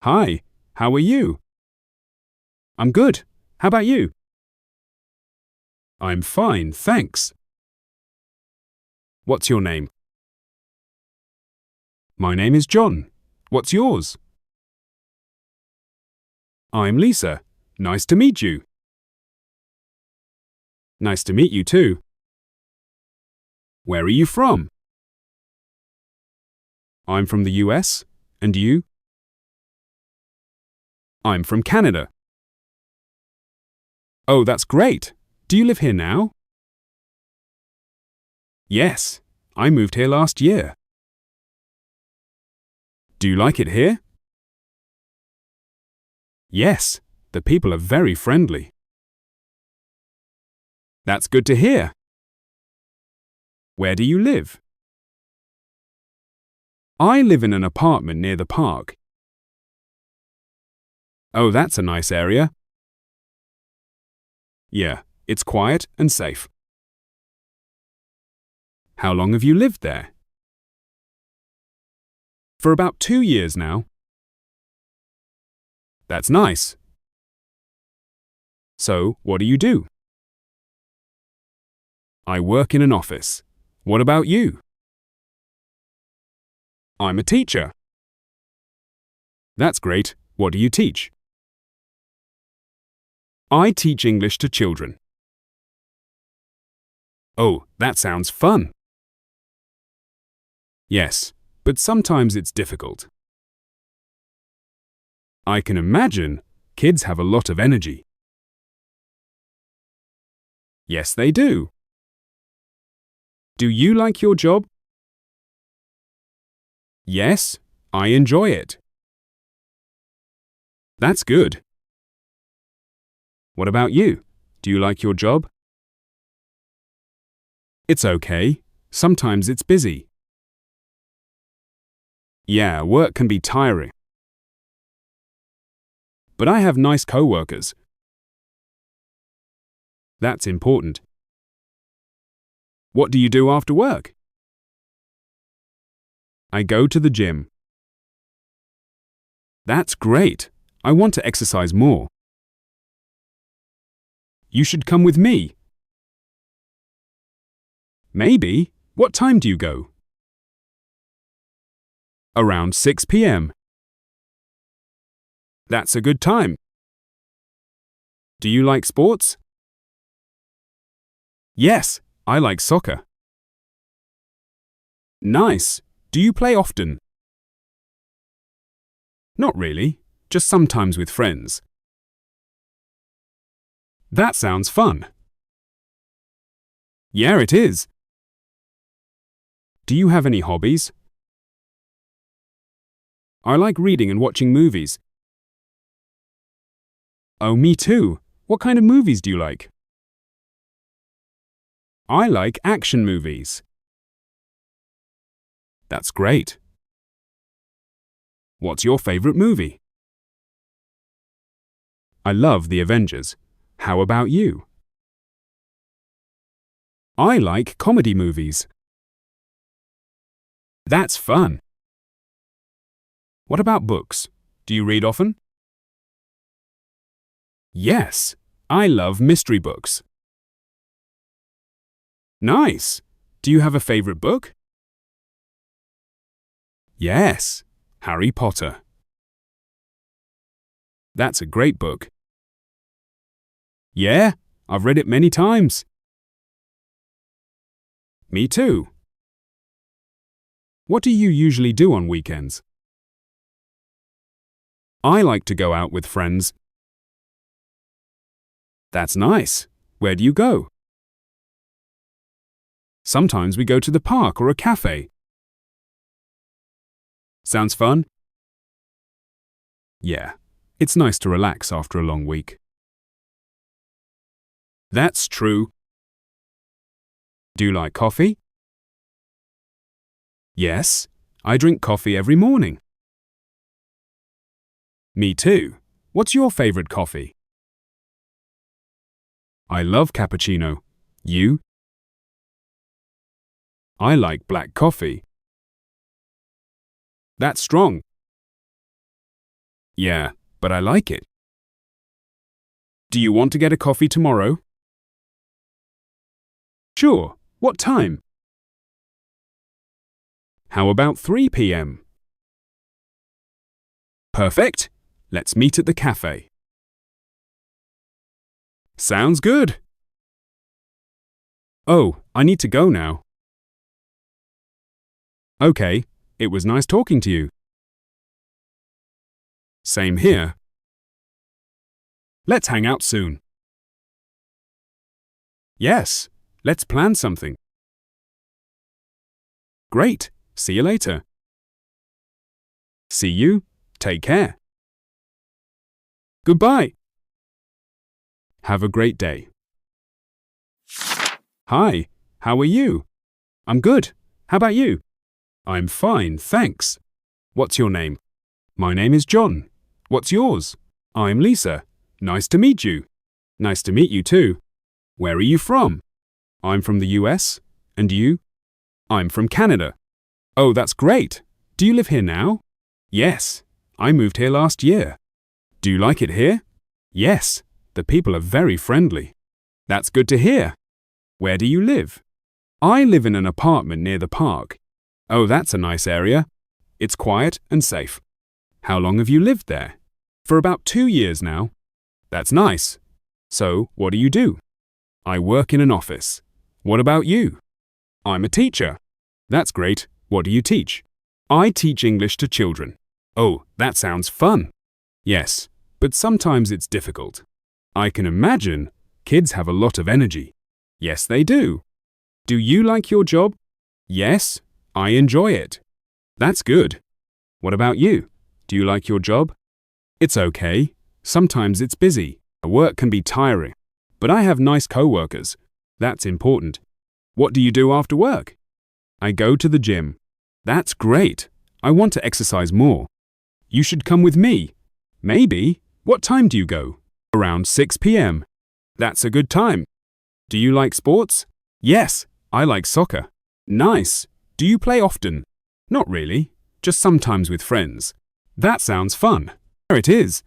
Hi, how are you? I'm good. How about you? I'm fine, thanks. What's your name? My name is John. What's yours? I'm Lisa. Nice to meet you. Nice to meet you too. Where are you from? I'm from the US. And you? I'm from Canada. Oh, that's great. Do you live here now? Yes, I moved here last year. Do you like it here? Yes, the people are very friendly. That's good to hear. Where do you live? I live in an apartment near the park. Oh, that's a nice area. Yeah, it's quiet and safe. How long have you lived there? For about 2 years now. That's nice. So, what do you do? I work in an office. What about you? I'm a teacher. That's great. What do you teach? I teach English to children. Oh, that sounds fun. Yes, but sometimes it's difficult. I can imagine kids have a lot of energy. Yes, they do. Do you like your job? Yes, I enjoy it. That's good. What about you? Do you like your job? It's okay. Sometimes it's busy. Yeah, work can be tiring. But I have nice co-workers. That's important. What do you do after work? I go to the gym. That's great. I want to exercise more. You should come with me. Maybe. What time do you go? Around 6 p.m. That's a good time. Do you like sports? Yes, I like soccer. Nice. Do you play often? Not really, just sometimes with friends. That sounds fun. Yeah, it is. Do you have any hobbies? I like reading and watching movies. Oh, me too. What kind of movies do you like? I like action movies. That's great. What's your favorite movie? I love The Avengers. How about you? I like comedy movies. That's fun. What about books? Do you read often? Yes, I love mystery books. Nice. Do you have a favorite book? Yes, Harry Potter. That's a great book. Yeah, I've read it many times. Me too. What do you usually do on weekends? I like to go out with friends. That's nice. Where do you go? Sometimes we go to the park or a cafe. Sounds fun? Yeah, it's nice to relax after a long week. That's true. Do you like coffee? Yes, I drink coffee every morning. Me too. What's your favorite coffee? I love cappuccino. You? I like black coffee. That's strong. Yeah, but I like it. Do you want to get a coffee tomorrow? Sure. What time? How about 3 p.m.? Perfect. Let's meet at the cafe. Sounds good. Oh, I need to go now. Okay, it was nice talking to you. Same here. Let's hang out soon. Yes, let's plan something. Great. See you later. See you. Take care. Goodbye. Have a great day. Hi, how are you? I'm good. How about you? I'm fine, thanks. What's your name? My name is John. What's yours? I'm Lisa. Nice to meet you. Nice to meet you too. Where are you from? I'm from the US. And you? I'm from Canada. Oh, that's great. Do you live here now? Yes, I moved here last year. Do you like it here? Yes, the people are very friendly. That's good to hear. Where do you live? I live in an apartment near the park. Oh, that's a nice area. It's quiet and safe. How long have you lived there? For about 2 years now. That's nice. So, what do you do? I work in an office. What about you? I'm a teacher. That's great. What do you teach? I teach English to children. Oh, that sounds fun. Yes, but sometimes it's difficult. I can imagine kids have a lot of energy. Yes, they do. Do you like your job? Yes, I enjoy it. That's good. What about you? Do you like your job? It's okay. Sometimes it's busy. Work can be tiring. But I have nice co-workers. That's important. What do you do after work? I go to the gym. That's great. I want to exercise more. You should come with me. Maybe. What time do you go? Around 6 p.m. That's a good time. Do you like sports? Yes, I like soccer. Nice. Do you play often? Not really. Just sometimes with friends. That sounds fun. There it is.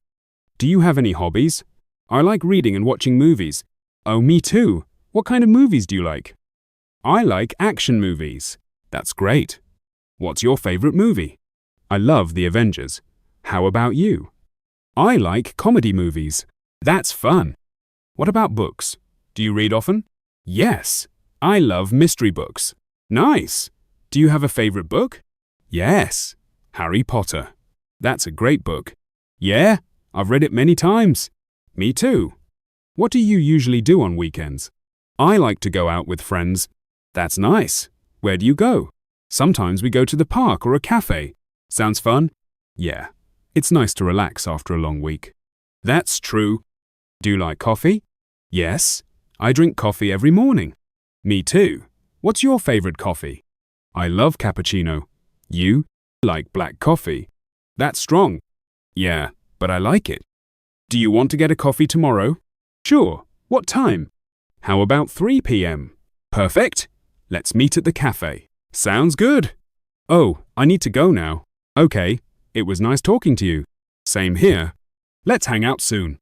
Do you have any hobbies? I like reading and watching movies. Oh, me too. What kind of movies do you like? I like action movies. That's great. What's your favorite movie? I love The Avengers. How about you? I like comedy movies. That's fun. What about books? Do you read often? Yes. I love mystery books. Nice. Do you have a favorite book? Yes. Harry Potter. That's a great book. Yeah, I've read it many times. Me too. What do you usually do on weekends? I like to go out with friends. That's nice. Where do you go? Sometimes we go to the park or a cafe. Sounds fun? Yeah. It's nice to relax after a long week. That's true. Do you like coffee? Yes. I drink coffee every morning. Me too. What's your favorite coffee? I love cappuccino. You? Like black coffee. That's strong. Yeah, but I like it. Do you want to get a coffee tomorrow? Sure. What time? How about 3 p.m.? Perfect. Let's meet at the cafe. Sounds good. Oh, I need to go now. Okay, it was nice talking to you. Same here. Let's hang out soon.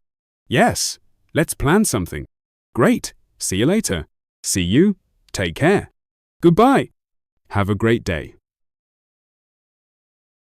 Yes, let's plan something. Great. See you later. See you. Take care. Goodbye. Have a great day.